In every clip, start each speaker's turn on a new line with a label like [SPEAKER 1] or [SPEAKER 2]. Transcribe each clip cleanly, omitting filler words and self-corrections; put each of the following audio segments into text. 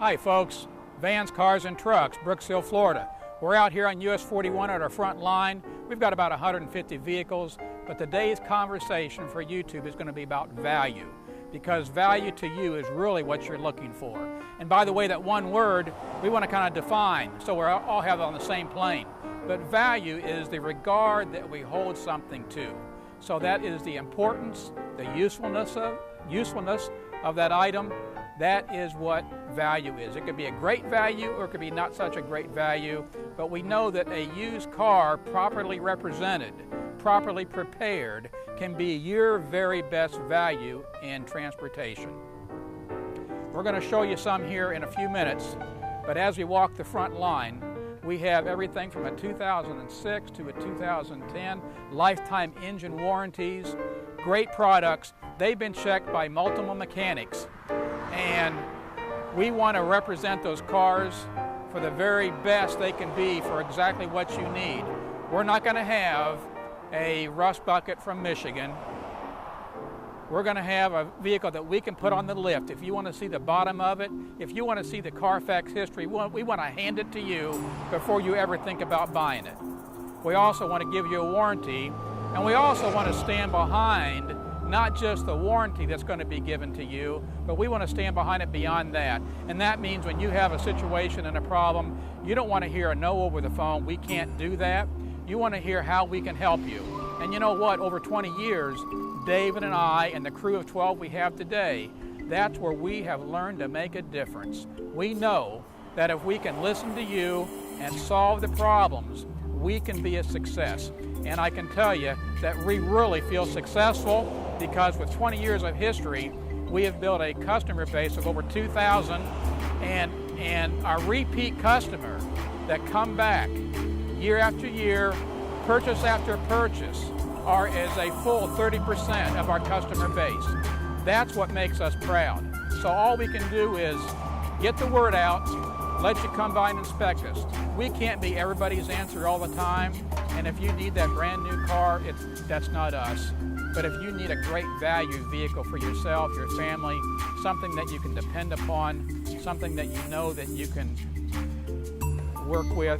[SPEAKER 1] Hi folks, Vans, Cars, and Trucks, Brooksville, Florida. We're out here on US 41 at our front line. We've got about 150 vehicles, but today's conversation for YouTube is going to be about value, because value to you is really what you're looking for. And by the way, that one word we want to kind of define so we all have it on the same plane. But value is the regard that we hold something to. So that is the importance, the usefulness of that item. That is what value is. It could be a great value or it could be not such a great value, but we know that a used car properly represented, properly prepared, can be your very best value in transportation. We're going to show you some here in a few minutes, but as we walk the front line, we have everything from a 2006 to a 2010, lifetime engine warranties, great products. They've been checked by multiple mechanics, and we want to represent those cars for the very best they can be for exactly what you need. We're not going to have a rust bucket from Michigan. We're going to have a vehicle that we can put on the lift. If you want to see the bottom of it, if you want to see the Carfax history, we want to hand it to you before you ever think about buying it. We also want to give you a warranty, and we also want to stand behind not just the warranty that's going to be given to you, but we want to stand behind it beyond that. And that means when you have a situation and a problem, you don't want to hear a no over the phone. We can't do that. You want to hear how we can help you. And you know what? Over 20 years, David and I and the crew of 12 we have today, that's where we have learned to make a difference. We know that if we can listen to you and solve the problems, we can be a success. And I can tell you that we really feel successful because with 20 years of history, we have built a customer base of over 2,000, and our repeat customer that come back year after year, purchase after purchase, are as a full 30% of our customer base. That's what makes us proud. So all we can do is get the word out, let you come by and inspect us. We can't be everybody's answer all the time, and if you need that brand new car, that's not us. But if you need a great value vehicle for yourself, your family, something that you can depend upon, something that you know that you can work with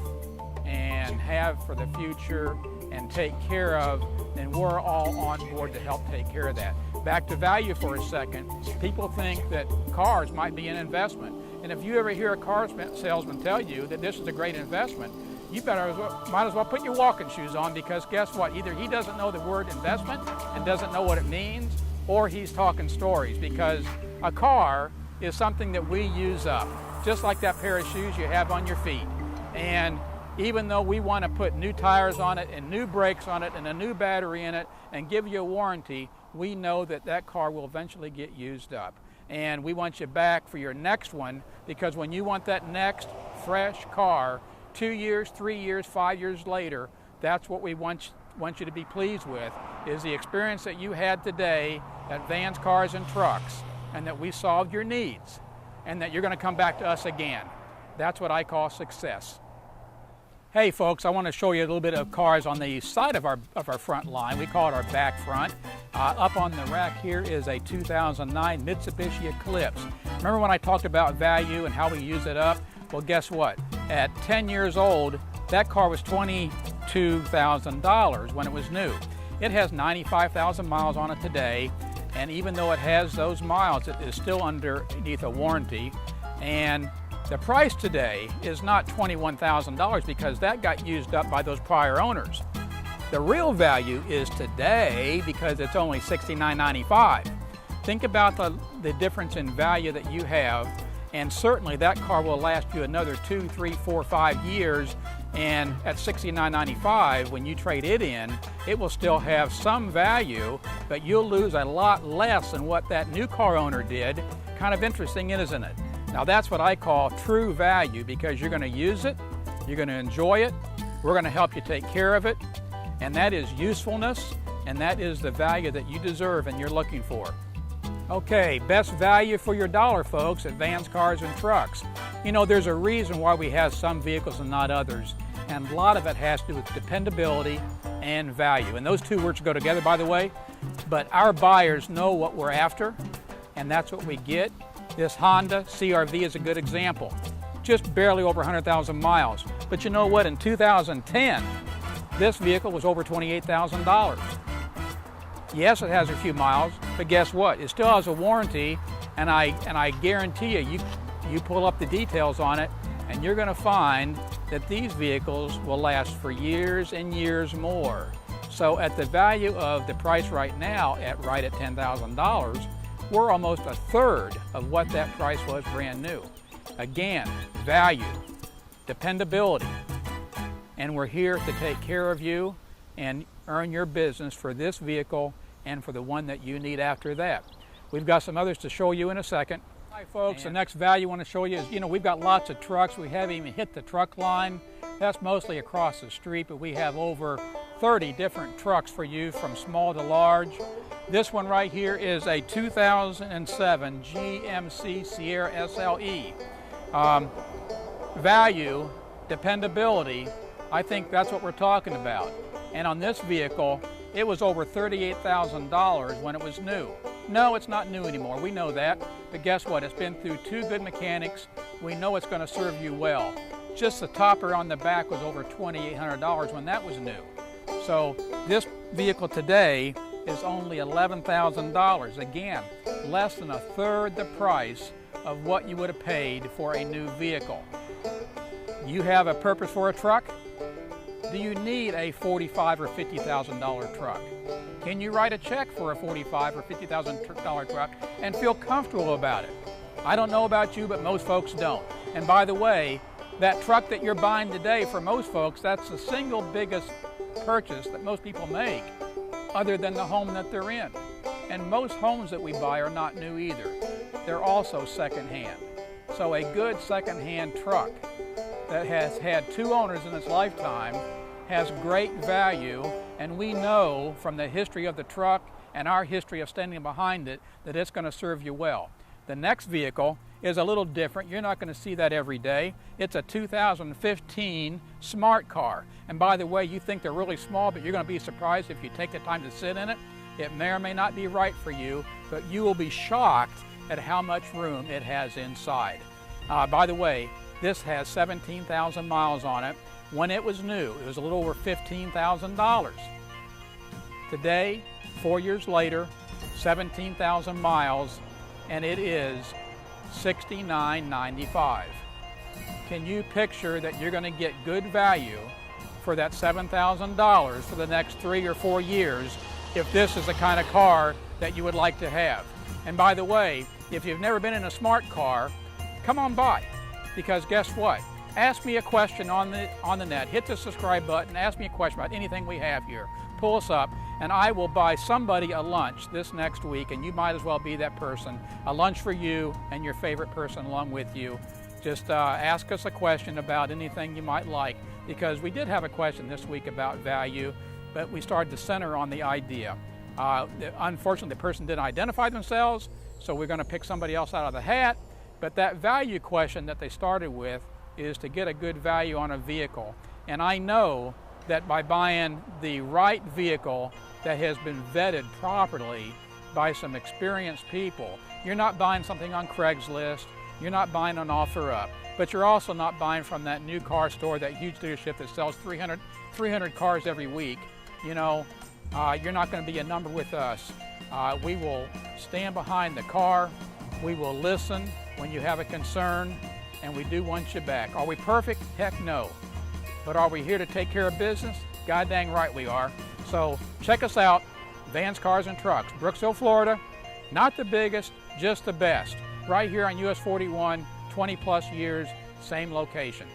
[SPEAKER 1] and have for the future and take care of, then we're all on board to help take care of that. Back to value for a second. People think that cars might be an investment. And if you ever hear a car salesman tell you that this is a great investment, you might as well put your walking shoes on, because guess what? Either he doesn't know the word investment and doesn't know what it means, or he's talking stories, because a car is something that we use up, just like that pair of shoes you have on your feet. And even though we want to put new tires on it and new brakes on it and a new battery in it and give you a warranty, we know that that car will eventually get used up. And we want you back for your next one, because when you want that next fresh car, 2 years, 3 years, 5 years later, that's what we want you to be pleased with, is the experience that you had today at Vans, Cars, and Trucks, and that we solved your needs, and that you're going to come back to us again. That's what I call success. Hey folks, I want to show you a little bit of cars on the side of our front line. We call it our back front. Up on the rack here is a 2009 Mitsubishi Eclipse. Remember when I talked about value and how we use it up? Well, guess what? At 10 years old, that car was $22,000 when it was new. It has 95,000 miles on it today, and even though it has those miles, it is still underneath a warranty. And the price today is not $21,000 because that got used up by those prior owners. The real value is today because it's only $69.95. Think about the difference in value that you have, and certainly that car will last you another 2, 3, 4, 5 years, and at $69.95, when you trade it in, it will still have some value, but you'll lose a lot less than what that new car owner did. Kind of interesting, isn't it? Now that's what I call true value, because you're going to use it, you're going to enjoy it, we're going to help you take care of it, and that is usefulness, and that is the value that you deserve and you're looking for. Okay, best value for your dollar, folks, at Vans, Cars, and Trucks. You know, there's a reason why we have some vehicles and not others, and a lot of it has to do with dependability and value. And those two words go together, by the way, but our buyers know what we're after, and that's what we get. This Honda CR-V is a good example. Just barely over 100,000 miles. But you know what? In 2010, this vehicle was over $28,000. Yes, it has a few miles, but guess what? It still has a warranty, and I guarantee you pull up the details on it, and you're going to find that these vehicles will last for years and years more. So at the value of the price right now, right at $10,000, we're almost a third of what that price was brand new. Again, value, dependability, and we're here to take care of you and earn your business for this vehicle and for the one that you need after that. We've got some others to show you in a second. Hi folks, the next value I want to show you is, we've got lots of trucks. We haven't even hit the truck line. That's mostly across the street, but we have over 30 different trucks for you from small to large. This one right here is a 2007 GMC Sierra SLE. Value, dependability, I think that's what we're talking about. And on this vehicle, it was over $38,000 when it was new. No, it's not new anymore, we know that, but guess what? It's been through 2 good mechanics. We know it's going to serve you well. Just the topper on the back was over $2,800 when that was new. So this vehicle today is only $11,000. Again, less than a third the price of what you would have paid for a new vehicle. You have a purpose for a truck? Do you need a $45,000 or $50,000 truck? Can you write a check for a $45,000 or $50,000 truck and feel comfortable about it? I don't know about you, but most folks don't. And by the way, that truck that you're buying today, for most folks, that's the single biggest purchase that most people make other than the home that they're in. And most homes that we buy are not new either. They're also secondhand. So a good secondhand truck that has had 2 owners in its lifetime has great value, and we know from the history of the truck and our history of standing behind it that it's going to serve you well. The next vehicle is a little different. You're not going to see that every day. It's a 2015 Smart Car. And by the way, you think they're really small, but you're going to be surprised if you take the time to sit in it. It may or may not be right for you, but you will be shocked at how much room it has inside. By the way, this has 17,000 miles on it. When it was new, it was a little over $15,000. Today, 4 years later, 17,000 miles, and it is $69.95. Can you picture that you're going to get good value for that $7,000 for the next 3 or 4 years if this is the kind of car that you would like to have? And by the way, if you've never been in a smart car, come on by, because guess what? Ask me a question on the net. Hit the subscribe button. Ask me a question about anything we have here. Pull us up, and I will buy somebody a lunch this next week, and you might as well be that person. A lunch for you and your favorite person along with you. Just ask us a question about anything you might like, because we did have a question this week about value, but we started to center on the idea. Unfortunately, the person didn't identify themselves, so we're going to pick somebody else out of the hat. But that value question that they started with is to get a good value on a vehicle. And I know that by buying the right vehicle that has been vetted properly by some experienced people, you're not buying something on Craigslist, you're not buying on OfferUp, but you're also not buying from that new car store, that huge dealership that sells 300 cars every week. You're not going to be a number with us. We will stand behind the car, we will listen when you have a concern, and we do want you back. Are we perfect? Heck no. But are we here to take care of business? God dang right we are. So check us out, Vans, Cars, and Trucks, Brooksville, Florida. Not the biggest, just the best. Right here on US 41, 20 plus years, same location.